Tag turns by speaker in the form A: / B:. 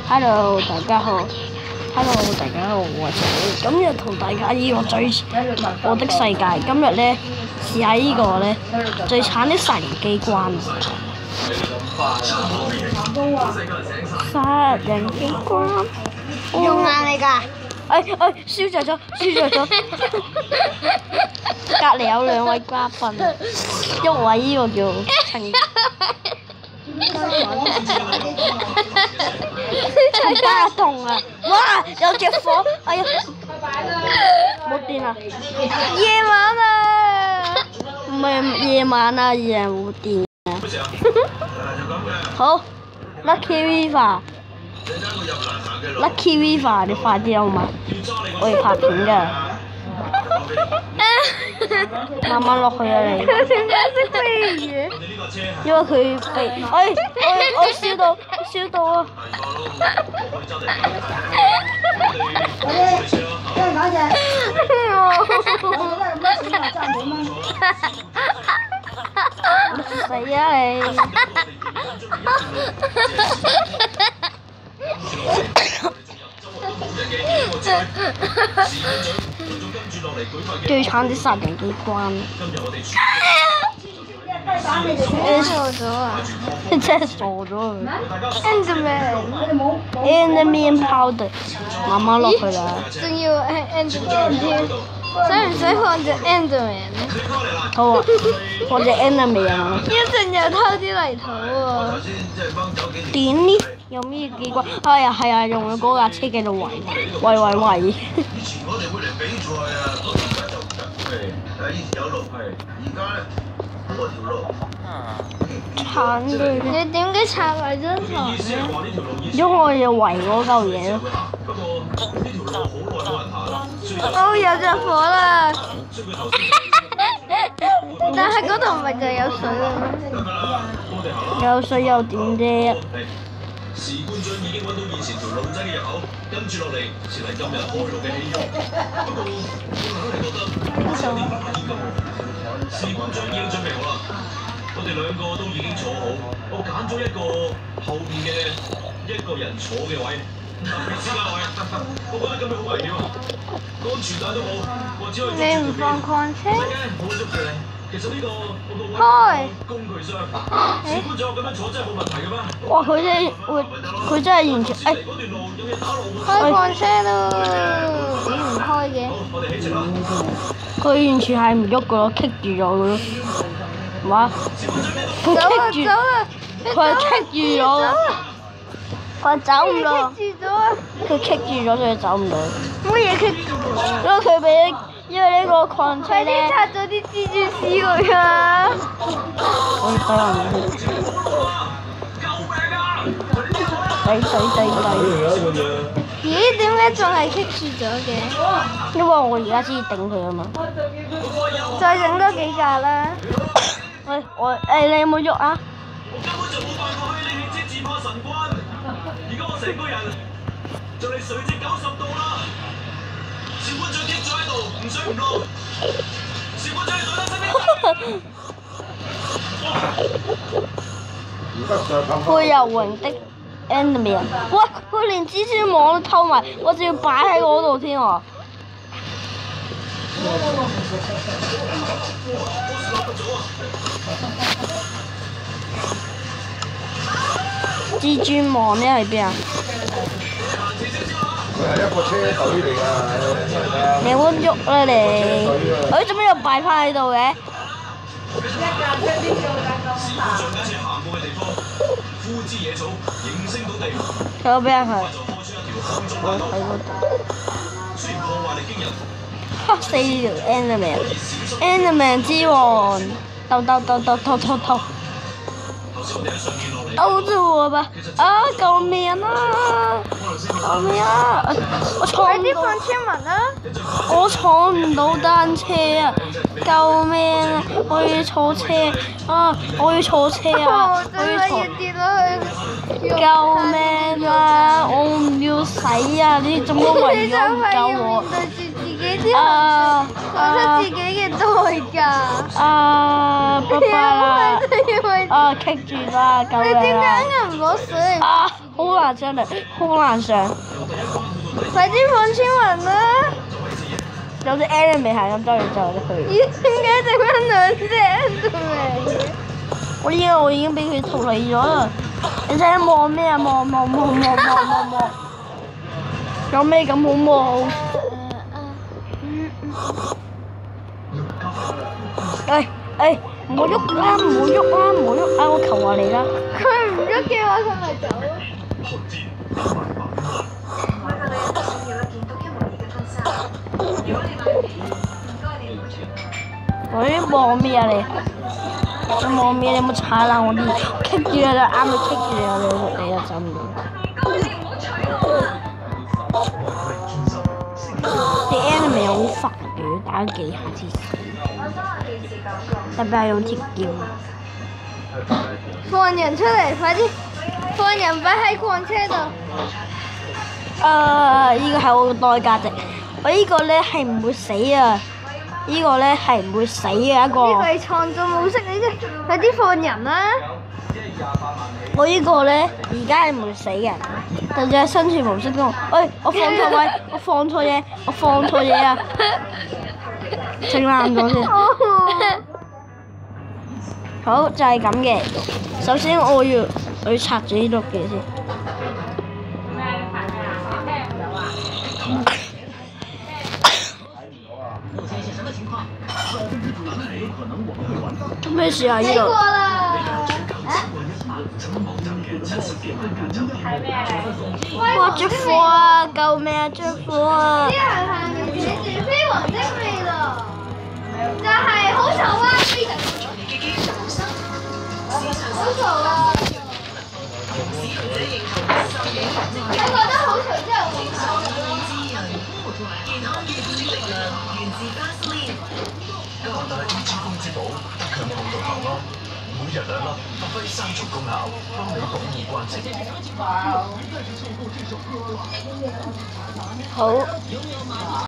A: Hello，大家好。Hello，大家好，我係小今日同大家呢個我的世界，今日咧試下呢個咧最慘的殺人機關。殺人機關。
B: 用眼嚟㗎。
A: 燒着咗。隔離有兩位嘉賓，一位呢個叫陳家棟啊！哇，有隻火，哎呀，冇電啦！
B: 夜晚啊！
A: 唔係夜晚啊，而係冇電啊！好 ，Lucky Viva，你快啲好嘛？我要拍片㗎。慢慢落去啊你！
B: 佢點解識飛嘅？
A: 因為佢被，我燒到啊！死啊你！最慘的殺人機關。
B: 你傻咗啊！
A: 真係傻咗佢。Enderman powder， 慢慢落去啦。
B: 仲要係 Enderman 添，使唔使放隻 Enderman 咧？
A: 好啊，放隻 Enderman 啊！
B: 一陣又偷啲泥土喎。
A: 點呢？有咩機關？係啊，用嗰架車繼續圍。
C: 以前我哋會嚟比賽啊，嗰陣間就唔得。以前有路，而家咧多條路。
A: 慘嘅。
B: 你點解拆埋張床咧？
A: 因為我要圍嗰嚿嘢咯。
C: 不過呢條路好耐冇人行啦。
B: 哦，有隻火啦！但係嗰度唔係就有水嘅咩？
A: 有水有電啫。
C: 士官長已經揾到以前條路仔嘅入口，跟住落嚟先係今日開路嘅起點。不過我硬係覺得有啲唔係咁喎。士官長已經準備好啦，我哋兩個都已經坐好，我揀咗一個後面嘅一個人坐嘅位，特別之間位，我覺得咁樣好危險啊！安全帶都冇，我只可以
B: 你唔放礦車？
C: 我會捉住你。其實呢個我個
B: 開
C: 工具箱，士官長咁樣坐真係冇問題嘅咩？
A: 哇！佢真係完全
B: 開礦車咯，點唔開嘅？
C: 我哋起程啦！
A: 佢完全係唔喐噶咯，棘住咗噶咯。哇！佢棘住，佢係棘住咗，佢走唔到。
B: 棘住咗啊！
A: 佢棘住咗，所以走唔到。
B: 乜嘢棘住咗？
A: 因為佢俾，因為呢個礦車
B: 快啲
A: 咧。
B: 拆咗啲蜘蛛絲佢啊！
A: 我睇下唔
B: 咦？點解仲係棘住咗嘅？
A: 因為我而家先至頂佢啊嘛。
B: 再整多幾架啦！
A: 你有冇喐啊？
C: 我根本就冇辦法去你面前自怕神關，而家我成個人就嚟垂直90度啦！士官長棘咗喺度，唔上唔落。士官長你隊得身邊？
A: 會游泳的 Enderman， 哇！佢連蜘蛛網都偷埋，我仲要擺喺嗰度添喎。蜘蛛網咧喺邊啊？
D: 佢係一個車隊嚟㗎，
A: 你唔喐啦你！做咩又擺翻喺度嘅？
C: 士官長架車行過嘅地方，枯枝野草應聲倒地，
A: 睇到邊啊佢？
C: 就開出一條空中大道。
A: 喺嗰度。
C: 雖然破壞力驚人，4
A: 條 Enderman 之王，偷！
C: 頭先我哋喺上面落嚟，
A: 兜住我吧！啊！救命啊！救命啊！我
B: 快啲
A: 闖唔到，
B: 放村民啦！
A: 我闖唔到單車啊！救命啊！我要坐車啊！我要坐車啊！
B: 我真係要跌落去！
A: 救命啊！我唔要死啊！你做乜為
B: 你就
A: 咗唔
B: 係要
A: 救我？
B: 面對住自己啲
A: 啊！
B: 付出自己嘅代價。
A: 拜拜啦！
B: 因為
A: 啊，棘住啦，救
B: 你點
A: 命啊！
B: 解硬唔攞水嚟
A: 啊
B: 自己
A: 好難上嚟，好難上。
B: 快啲放親雲啦！
A: 有隻 anime 係咁多嘢就去。
B: 咦？點解剩翻兩隻 Enderman 嘅？
A: 我已經俾佢逃離咗啦！你睇下望咩啊？望！有咩咁好望？唔好喐啦！我求下你啦！
B: 佢唔喐嘅話，佢咪走咯。
A: 喂，望咩啊你？你望咩？你有冇踩爛我啲？棘住你啦，啱你棘住你啊！你又走唔到。啲 anime 好煩嘅，打咗幾下先死。特別係用鐵劍。
B: 放人出嚟，快啲！放人擺喺礦車度。
A: 呢個係我嘅代價值。我呢個咧係唔會死啊！呢個咧係唔會死嘅一個。
B: 呢個係創造模式嚟啫，快啲放人啦！
A: 我呢個咧而家係唔會死嘅，但係生存模式中，我放錯位，我放錯嘢啊！整爛咗先。好，就係咁嘅。首先我要拆咗呢碌嘢先。咩事啊？呢度？哇！着火啊！救命啊！着火啊！
B: 啲人行住住飛黃精味咯，就係好嘈啊！非常好嘈啊！我覺得好嘈之後會吵。
C: 加拿大 E 之風之寶加強抗毒效安，每日2粒，發揮3重功效，幫你保護關節。
A: 好。